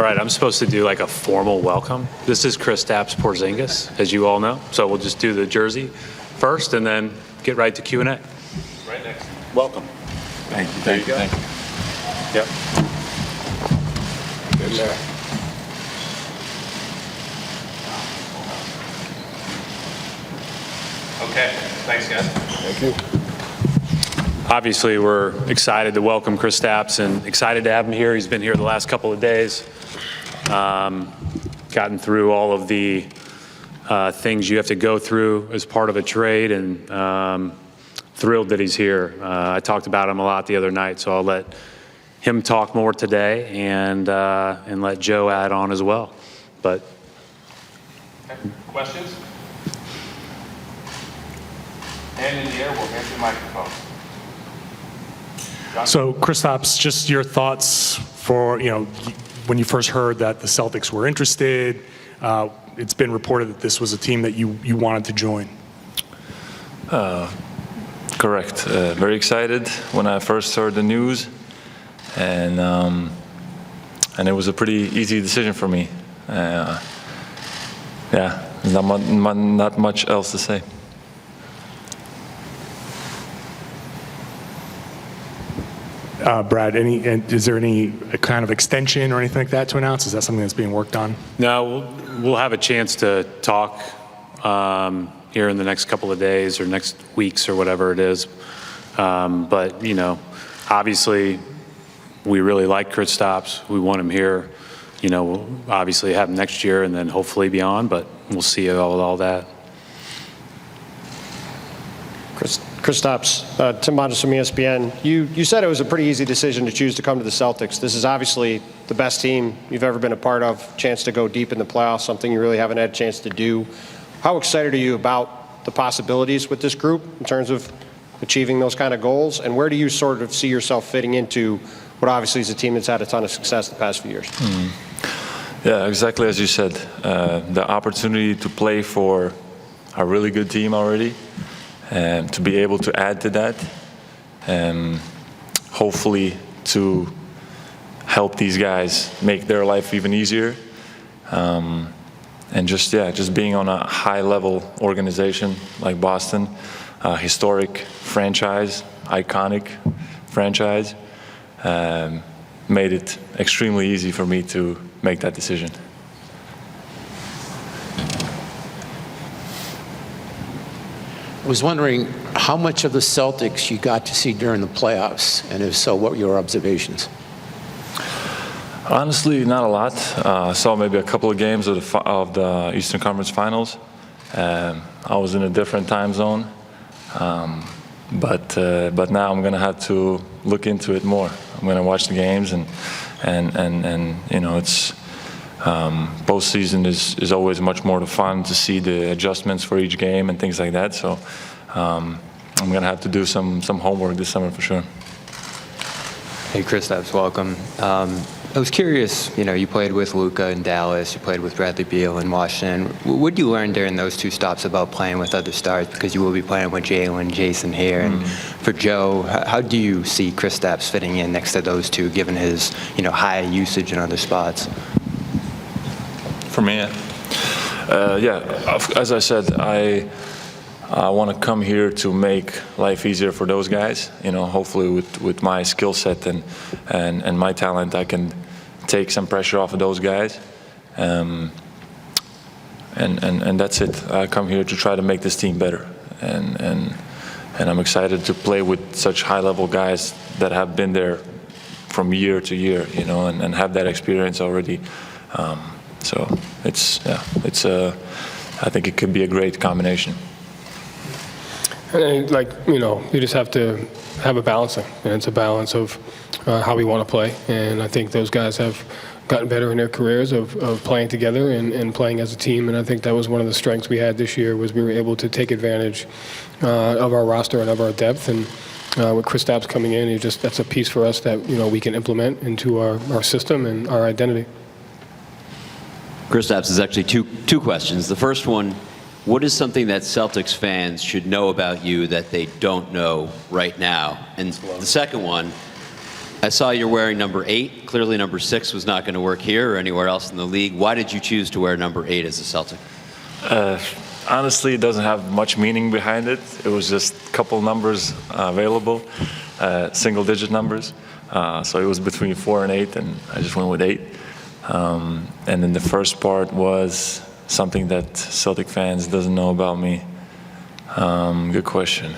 All right, I'm supposed to do like a formal welcome. This is Kristaps Porzingis, as you all know. So we'll just do the jersey first and then get right to Q&A. Right next. Welcome. Thank you. Thank you. Yep. Good there. Okay. Thanks, guys. Thank you. Obviously, we're excited to welcome Kristaps and excited to have him here. He's been here the last couple of days. Gotten through all of the things you have to go through as part of a trade, and thrilled that he's here. I talked about him a lot the other night, so I'll let him talk more today and let Joe add on as well. But questions? Hand in the air, we'll hand you the microphone. So, Kristaps, just your thoughts for, when you first heard that the Celtics were interested. It's been reported that this was a team that you wanted to join. Correct. Very excited when I first heard the news, and it was a pretty easy decision for me. Yeah, not much else to say. Brad, is there any kind of extension or anything like that to announce? Is that something that's being worked on? no, we'll have a chance to talk here in the next couple of days or next weeks or whatever it is. But, obviously we really like Kristaps. We want him here. We'll obviously have him next year and then hopefully beyond, but we'll see all that. Kristaps, Tim Modis from ESPN. You said it was a pretty easy decision to choose to come to the Celtics. This is obviously the best team you've ever been a part of, chance to go deep in the playoffs, something you really haven't had a chance to do. How excited are you about the possibilities with this group in terms of achieving those kind of goals? And where do you sort of see yourself fitting into what obviously is a team that's had a ton of success the past few years? Yeah, exactly as you said. The opportunity to play for a really good team already, and to be able to add to that, and hopefully to help these guys make their life even easier, and just being on a high-level organization like Boston, historic franchise, iconic franchise, made it extremely easy for me to make that decision. I was wondering how much of the Celtics you got to see during the playoffs, and if so, what were your observations? Honestly, not a lot. I saw maybe a couple of games of the Eastern Conference Finals. I was in a different time zone, but now I'm going to have to look into it more. I'm going to watch the games, and it's postseason is always much more fun to see the adjustments for each game and things like that. So I'm going to have to do some homework this summer for sure. Hey, Kristaps, welcome. I was curious, you played with Luka in Dallas, you played with Bradley Beal in Washington. What did you learn during those two stops about playing with other stars? Because you will be playing with Jaylen, Jason here. And for Joe, how do you see Kristaps fitting in next to those two, given his, high usage in other spots? For me, as I said, I want to come here to make life easier for those guys. Hopefully with my skill set and my talent, I can take some pressure off of those guys. And that's it. I come here to try to make this team better. And I'm excited to play with such high-level guys that have been there from year to year, and have that experience already. So I think it could be a great combination. And you just have to have a balancing, and it's a balance of how we want to play. And I think those guys have gotten better in their careers of playing together and playing as a team. And I think that was one of the strengths we had this year, was we were able to take advantage of our roster and of our depth. And with Kristaps coming in, that's a piece for us that we can implement into our system and our identity. Kristaps is actually two questions. The first one, what is something that Celtics fans should know about you that they don't know right now? And the second one, I saw you're wearing number 8. Clearly number 6 was not going to work here or anywhere else in the league. Why did you choose to wear number 8 as a Celtic? Honestly, it doesn't have much meaning behind it. It was just a couple numbers available, single-digit numbers. So it was between 4 and 8, and I just went with 8. And then the first part was something that Celtic fans doesn't know about me. Good question.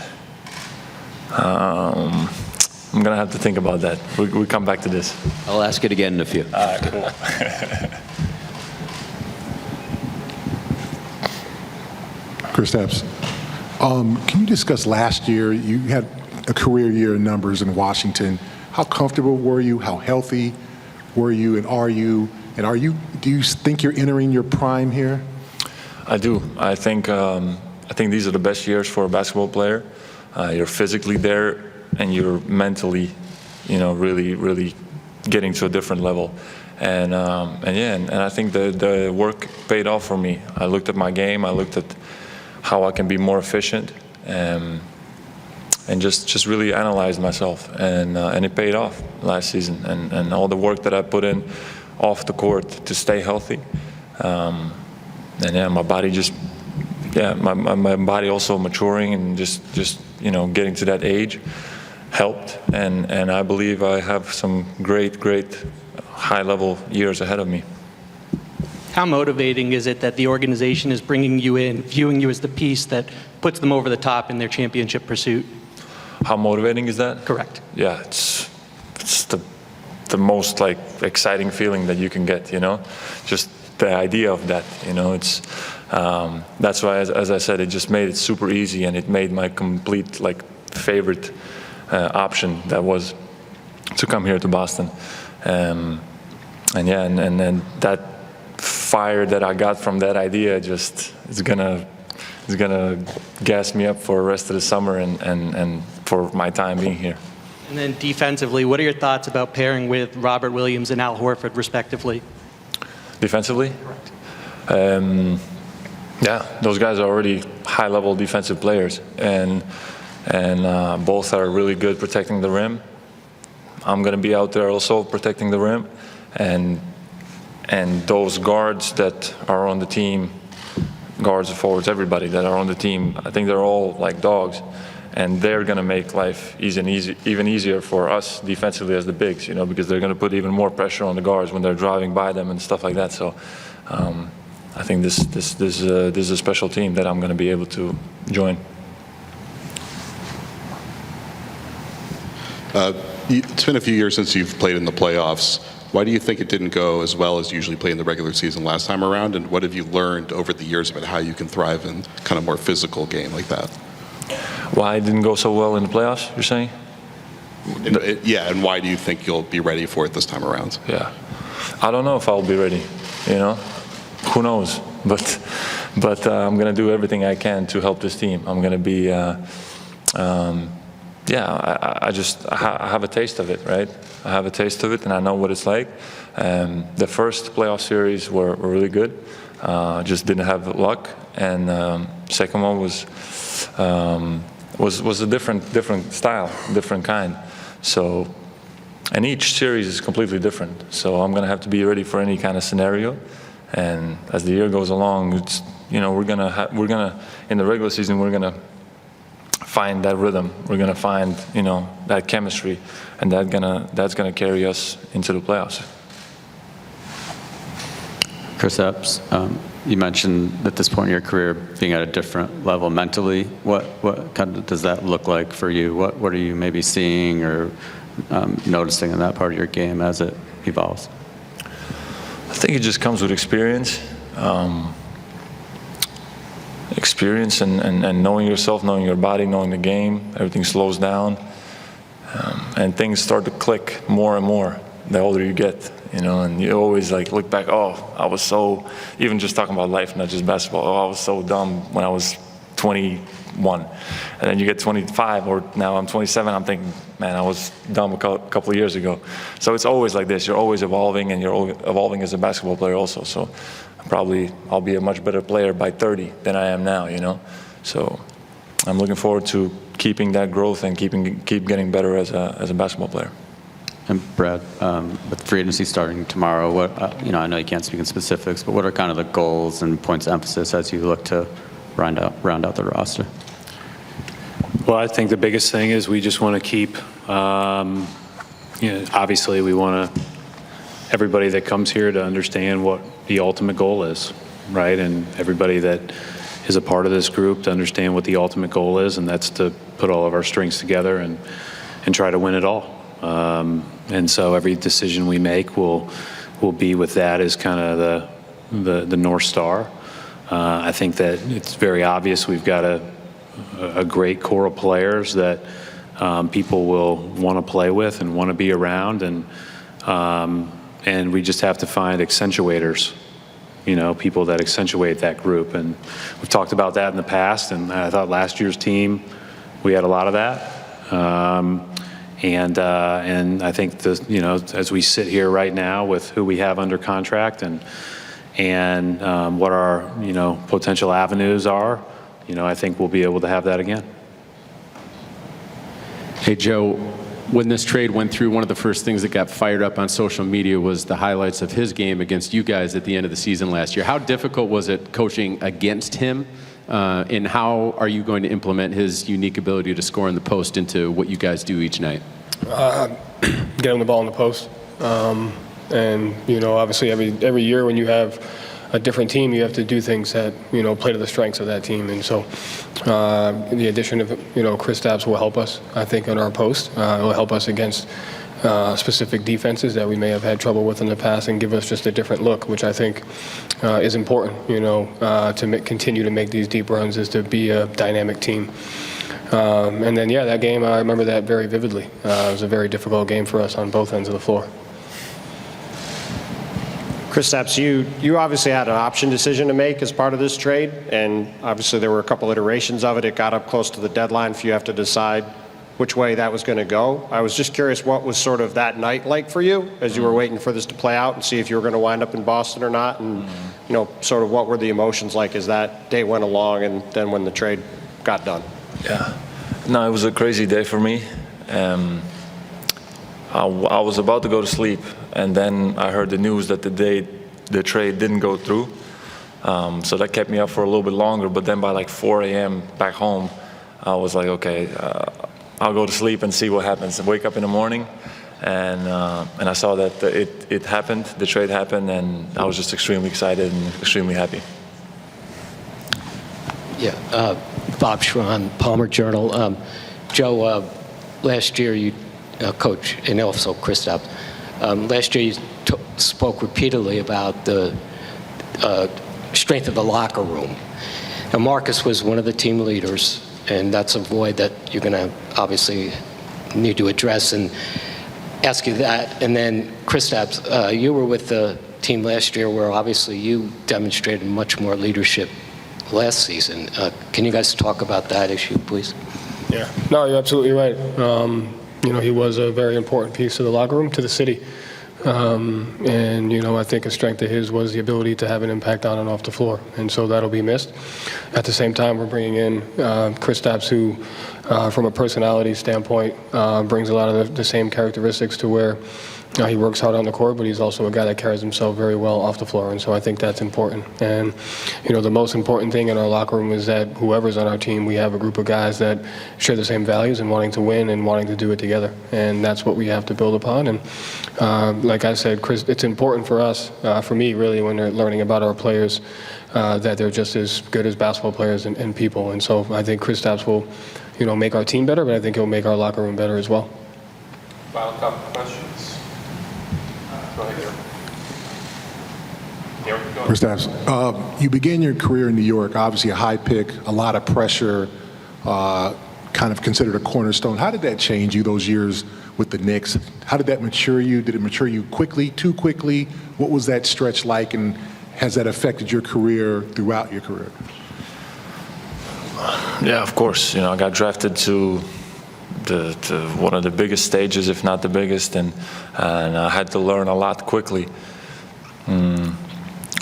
I'm gonna have to think about that. We come back to this. I'll ask it again in a few. All right, cool. Kristaps, can you discuss last year? You had a career year in numbers in Washington. How comfortable were you? How healthy were you? And are you? Do you think you're entering your prime here? I do. I think these are the best years for a basketball player. You're physically there, and you're mentally, really, really getting to a different level. And I think the work paid off for me. I looked at my game. I looked at how I can be more efficient, and just really analyzed myself. And it paid off last season. And all the work that I put in off the court to stay healthy. My body just. Yeah, my body also maturing and just getting to that age helped, and I believe I have some great high-level years ahead of me. How motivating is it that the organization is bringing you in, viewing you as the piece that puts them over the top in their championship pursuit? How motivating is that? Correct. Yeah, it's the most exciting feeling that you can get. Just the idea of that. It's. That's why, as I said, it just made it super easy, and it made my complete favorite option that was to come here to Boston. And then that fire that I got from that idea just is gonna gas me up for the rest of the summer and for my time being here. And then defensively, what are your thoughts about pairing with Robert Williams and Al Horford, respectively? Defensively? Correct. Yeah, those guys are already high-level defensive players, and both are really good protecting the rim. I'm going to be out there also protecting the rim, and those guards that are on the team, guards, forwards, everybody that are on the team, I think they're all like dogs, and they're going to make life even easier for us defensively as the bigs, because they're going to put even more pressure on the guards when they're driving by them and stuff like that. So. I think this is a special team that I'm going to be able to join. It's been a few years since you've played in the playoffs. Why do you think it didn't go as well as you usually play in the regular season last time around? And what have you learned over the years about how you can thrive in kind of more physical game like that? Why it didn't go so well in the playoffs, you're saying? And why do you think you'll be ready for it this time around? Yeah, I don't know if I'll be ready, Who knows? But I'm going to do everything I can to help this team. I'm going to be, I have a taste of it, right? I have a taste of it, and I know what it's like. The first playoff series were really good. Just didn't have luck, and second one was a different style, different kind. So, and each series is completely different. So I'm going to have to be ready for any kind of scenario. And as the year goes along, it's, we're gonna in the regular season we're gonna find that rhythm. We're gonna find that chemistry, and that's gonna carry us into the playoffs. Kristaps, you mentioned at this point in your career being at a different level mentally. What kind of does that look like for you? What are you maybe seeing or noticing in that part of your game as it evolves? I think it just comes with experience. Experience and knowing yourself, knowing your body, knowing the game. Everything slows down. And things start to click more and more the older you get, and you always look back, I was so, even just talking about life, not just basketball, I was so dumb when I was 21. And then you get 25, or now I'm 27, I'm thinking, man, I was dumb a couple of years ago. So it's always like this. You're always evolving, and you're evolving as a basketball player also. So I'll be a much better player by 30 than I am now, So I'm looking forward to keeping that growth and keep getting better as a basketball player. And Brad, with free agency starting tomorrow, I know you can't speak in specifics, but what are kind of the goals and points of emphasis as you look to round out the roster? Well, I think the biggest thing is we just want to keep, obviously we want everybody that comes here to understand what the ultimate goal is, right? And everybody that is a part of this group to understand what the ultimate goal is, and that's to put all of our strengths together and try to win it all. And so every decision we make will be with that as kind of the North Star. I think that it's very obvious we've got a great core of players that people will want to play with and want to be around, and we just have to find accentuators, people that accentuate that group. And we've talked about that in the past, and I thought last year's team, we had a lot of that. And I think as we sit here right now with who we have under contract and what our potential avenues are, I think we'll be able to have that again. Hey Joe, when this trade went through, one of the first things that got fired up on social media was the highlights of his game against you guys at the end of the season last year. How difficult was it coaching against him? And how are you going to implement his unique ability to score in the post into what you guys do each night? Get him the ball in the post. And, obviously every year when you have a different team, you have to do things that, play to the strengths of that team. And so the addition of, Kristaps will help us, I think, on our post. It will help us against specific defenses that we may have had trouble with in the past and give us just a different look, which I think is important, to continue to make these deep runs, is to be a dynamic team. And then, that game, I remember that very vividly. It was a very difficult game for us on both ends of the floor. Kristaps, you obviously had an option decision to make as part of this trade, and obviously there were a couple iterations of it. It got up close to the deadline for you have to decide which way that was going to go. I was just curious what was sort of that night like for you as you were waiting for this to play out and see if you were going to wind up in Boston or not, and sort of what were the emotions like as that day went along and then when the trade got done? Yeah, no, it was a crazy day for me. I was about to go to sleep, and then I heard the news that the trade didn't go through. So that kept me up for a little bit longer, but then by like 4 a.m. back home, I was like, okay, I'll go to sleep and see what happens. I wake up in the morning, and I saw that it happened, the trade happened, and I was just extremely excited and extremely happy. Yeah, Bob Schwan, Palmer Journal. Joe, last year you, Coach, and also Kristaps, last year you spoke repeatedly about the strength of the locker room. Now, Marcus was one of the team leaders, and that's a void that you're going to obviously need to address and ask you that. And then, Kristaps, you were with the team last year where obviously you demonstrated much more leadership last season. Can you guys talk about that issue, please? Yeah, no, you're absolutely right. He was a very important piece of the locker room to the city. And, I think a strength of his was the ability to have an impact on and off the floor. And so that'll be missed. At the same time, we're bringing in Kristaps, who, from a personality standpoint, brings a lot of the same characteristics to where he works hard on the court, but he's also a guy that carries himself very well off the floor. And so I think that's important. And, the most important thing in our locker room is that whoever's on our team, we have a group of guys that share the same values and wanting to win and wanting to do it together. And that's what we have to build upon. And like I said, Chris, it's important for us, for me really, when they're learning about our players, that they're just as good as basketball players and people. And so I think Kristaps will, make our team better, but I think he'll make our locker room better as well. Final couple questions. Go ahead, Gary. Kristaps, you began your career in New York, obviously a high pick, a lot of pressure, kind of considered a cornerstone. How did that change you those years with the Knicks? How did that mature you? Did it mature you quickly, too quickly? What was that stretch like, and has that affected your career throughout your career? Yeah, of course. I got drafted to one of the biggest stages, if not the biggest, and I had to learn a lot quickly.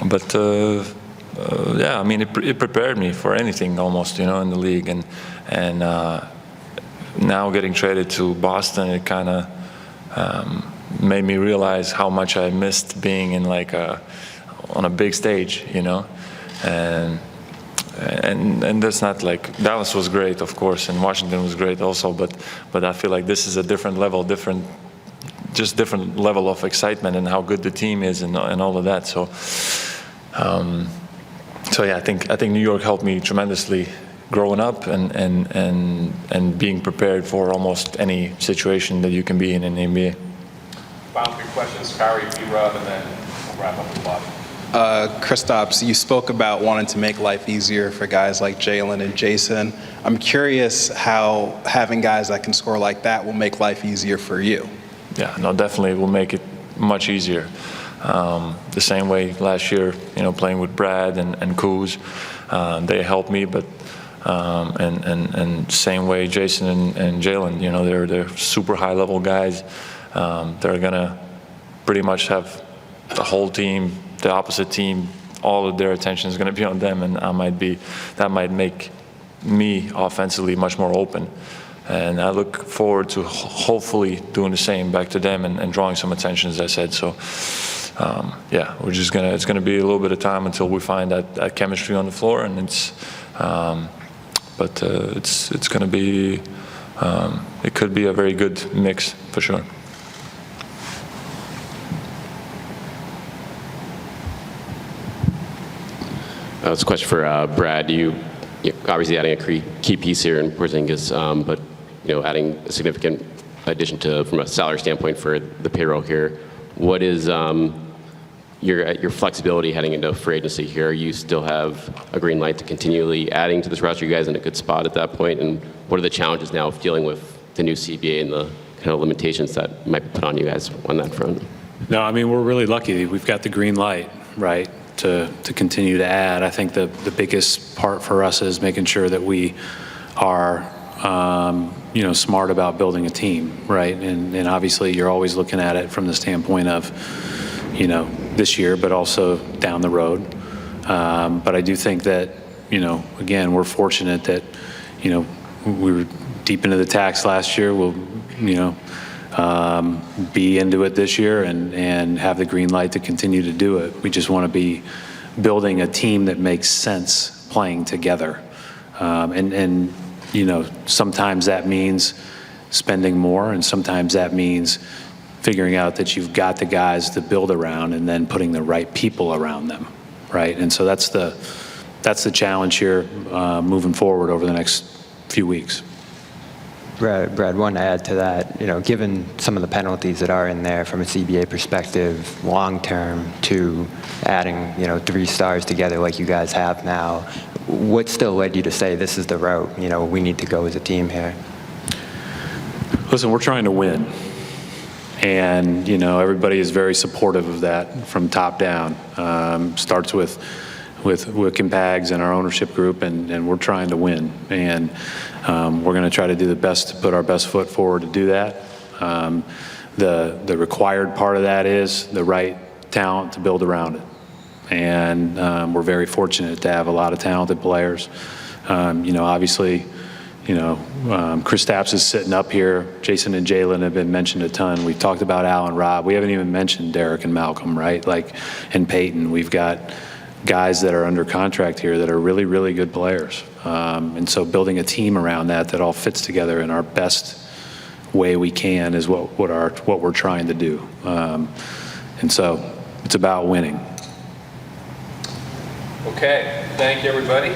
But yeah, I mean, it prepared me for anything almost, in the league, and now getting traded to Boston, it kind of made me realize how much I missed being in like on a big stage, you know, and that's not like Dallas was great, of course, and Washington was great also, but I feel like this is a different level, different level of excitement and how good the team is and all of that. So yeah, I think New York helped me tremendously growing up and being prepared for almost any situation that you can be in the NBA. Final three questions, Kyrie, B-Rob, and then we'll wrap up the block. Kristaps, you spoke about wanting to make life easier for guys like Jaylen and Jayson. I'm curious how having guys that can score like that will make life easier for you. Yeah, no, definitely it will make it much easier. The same way last year, you know, playing with Brad and Kuz, they helped me, but and same way Jayson and Jaylen, you know, they're super high level guys. They're gonna pretty much have the whole team, the opposite team, all of their attention is going to be on them, and that might make me offensively much more open. And I look forward to hopefully doing the same back to them and drawing some attention, as I said. So yeah, it's going to be a little bit of time until we find that chemistry on the floor, and it's going to be it could be a very good mix for sure. It's a question for Brad. You're obviously adding a key piece here in Porzingis, but you know, adding a significant addition from a salary standpoint for the payroll here. What is your flexibility heading into free agency here? You still have a green light to continually adding to this roster. You guys in a good spot at that point, and what are the challenges now of dealing with the new CBA and the kind of limitations that might be put on you guys on that front? No, I mean, we're really lucky. We've got the green light, right, to continue to add. I think the biggest part for us is making sure that we are, you know, smart about building a team, right? And obviously you're always looking at it from the standpoint of, you know, this year, but also down the road. But I do think that, you know, again, we're fortunate that, you know, we were deep into the tax last year. We'll, you know, be into it this year and have the green light to continue to do it. We just want to be building a team that makes sense playing together. And you know, sometimes that means spending more, and sometimes that means figuring out that you've got the guys to build around and then putting the right people around them, right? And so that's the challenge here moving forward over the next few weeks. Brad, one to add to that, you know, given some of the penalties that are in there from a CBA perspective, long-term, to adding, you know, 3 stars together like you guys have now, what still led you to say this is the route, you know, we need to go as a team here? Listen, we're trying to win. And, you know, everybody is very supportive of that from top down. Starts with Wick and Bags and our ownership group, and we're trying to win. And we're going to try to do the best to put our best foot forward to do that. The required part of that is the right talent to build around it. And we're very fortunate to have a lot of talented players. You know, obviously, you know, Kristaps is sitting up here. Jayson and Jaylen have been mentioned a ton. We've talked about Al and Rob. We haven't even mentioned Derek and Malcolm, right? Like, and Peyton. We've got guys that are under contract here that are really, really good players. And so building a team around that all fits together in our best way we can is what we're trying to do. And so it's about winning. Okay, thank you, everybody.